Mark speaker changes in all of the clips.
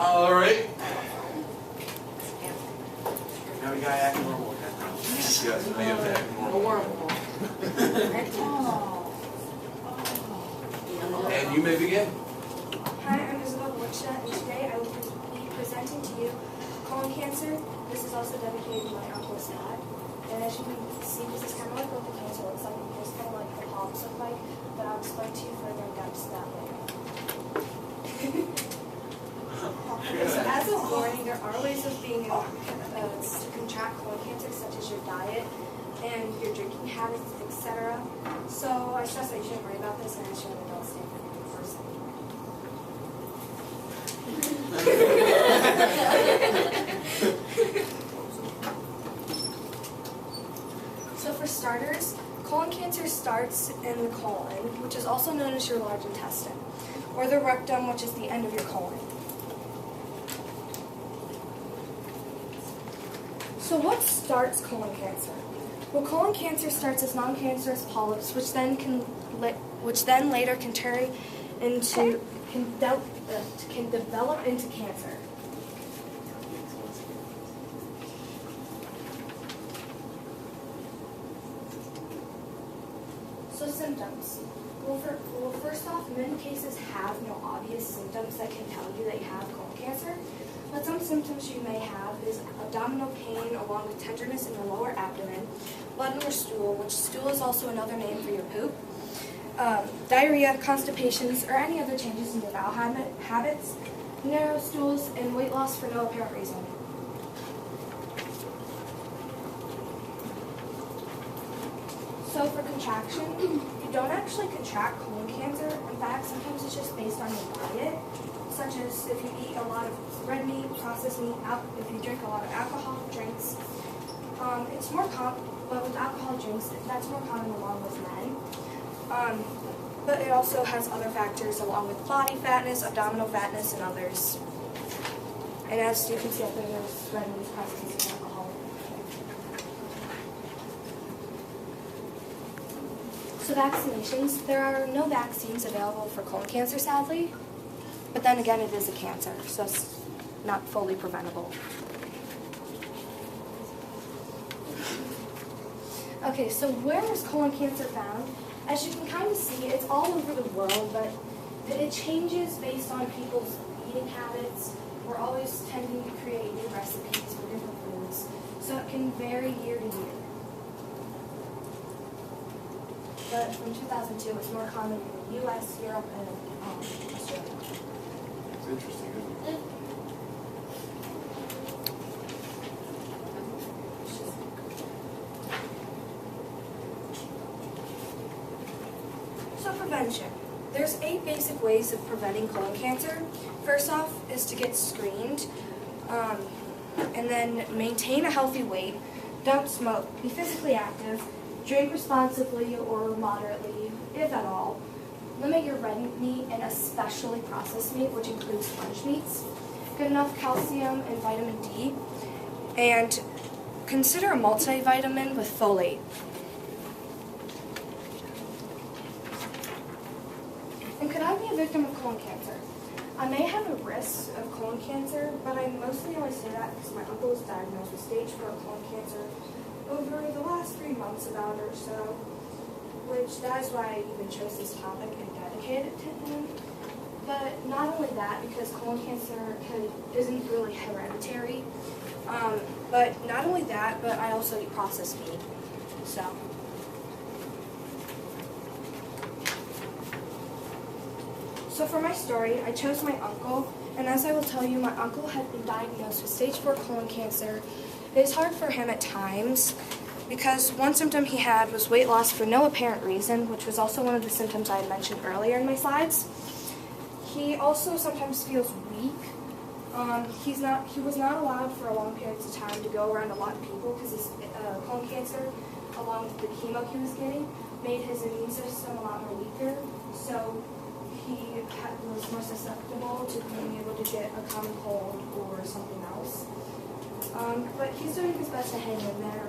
Speaker 1: All right. Now we gotta act normal again now. Yes, we have to act normal. And you may begin.
Speaker 2: Hi, I'm Isabel, and today I will be presenting to you colon cancer. This is also dedicated to my uncle's dad. And as you can see, this is kind of like what the cancer looks like. It's kind of like the polyps look like, but I'll explain to you further in depth that later. So as a warning, there are ways of being able to contract colon cancer, such as your diet and your drinking habits, etc. So I stress that you shouldn't worry about this, and I should adult stay for the first So for starters, colon cancer starts in the colon, which is also known as your large intestine, or the rectum, which is the end of your colon. So what starts colon cancer? Well, colon cancer starts as non-cancerous polyps, which then later can turn into can develop into cancer. So symptoms. Well, first off, many cases have no obvious symptoms that can tell you that you have colon cancer. But some symptoms you may have is abdominal pain along with tenderness in your lower abdomen, blood in your stool, which stool is also another name for your poop, diarrhea, constipations, or any other changes in your bowel habits, narrow stools, and weight loss for no apparent reason. So for contraction, you don't actually contract colon cancer. In fact, sometimes it's just based on your diet, such as if you eat a lot of red meat, processed meat, if you drink a lot of alcoholic drinks. It's more common, but with alcoholic drinks, that's more common along with men. But it also has other factors along with body fatness, abdominal fatness, and others. And as you can see up there, there's red meat, processed meat, and alcohol. So vaccinations, there are no vaccines available for colon cancer, sadly. But then again, it is a cancer, so it's not fully preventable. Okay, so where is colon cancer found? As you can kind of see, it's all over the world, but it changes based on people's eating habits. We're always tending to create new recipes for different foods, so it can vary year to year. But from 2002, it's more common in the U.S., Europe, and Australia.
Speaker 1: It's interesting, isn't it?
Speaker 2: So prevention. There's 8 basic ways of preventing colon cancer. First off is to get screened, and then maintain a healthy weight. Don't smoke. Be physically active. Drink responsibly or moderately, if at all. Limit your red meat and especially processed meat, which includes lunch meats. Get enough calcium and vitamin D. And consider a multivitamin with folate. And could I be a victim of colon cancer? I may have a risk of colon cancer, but I mostly only say that because my uncle was diagnosed with stage 4 colon cancer over the last 3 months about or so, which that is why I even chose this topic and dedicated it to him. But not only that, because colon cancer isn't really hereditary, but not only that, but I also eat processed meat, so. So for my story, I chose my uncle, and as I will tell you, my uncle had been diagnosed with stage 4 colon cancer. It is hard for him at times because one symptom he had was weight loss for no apparent reason, which was also one of the symptoms I had mentioned earlier in my slides. He also sometimes feels weak. He was not allowed for a long periods of time to go around a lot of people because his colon cancer, along with the chemo he was getting, made his immune system a lot more weaker. So he was more susceptible to being able to get a common cold or something else. But he's doing his best to hang in there.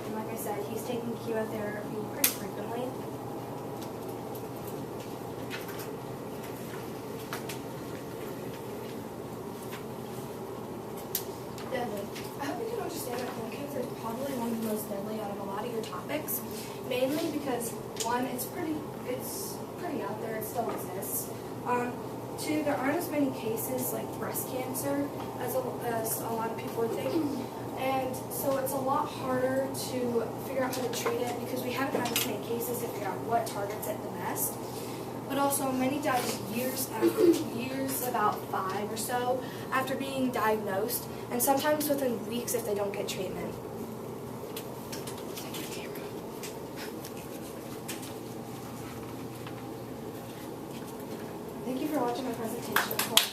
Speaker 2: And like I said, he's taking chemotherapy pretty frequently. topics, mainly because one, it's pretty out there, it still exists. Two, there aren't as many cases like breast cancer as a lot of people would think. And so it's a lot harder to figure out how to treat it because we haven't had as many cases to figure out what targets it the best. But also many die years, about 5 or so, after being diagnosed, and sometimes within weeks if they don't get treatment. Thank you for watching my presentation.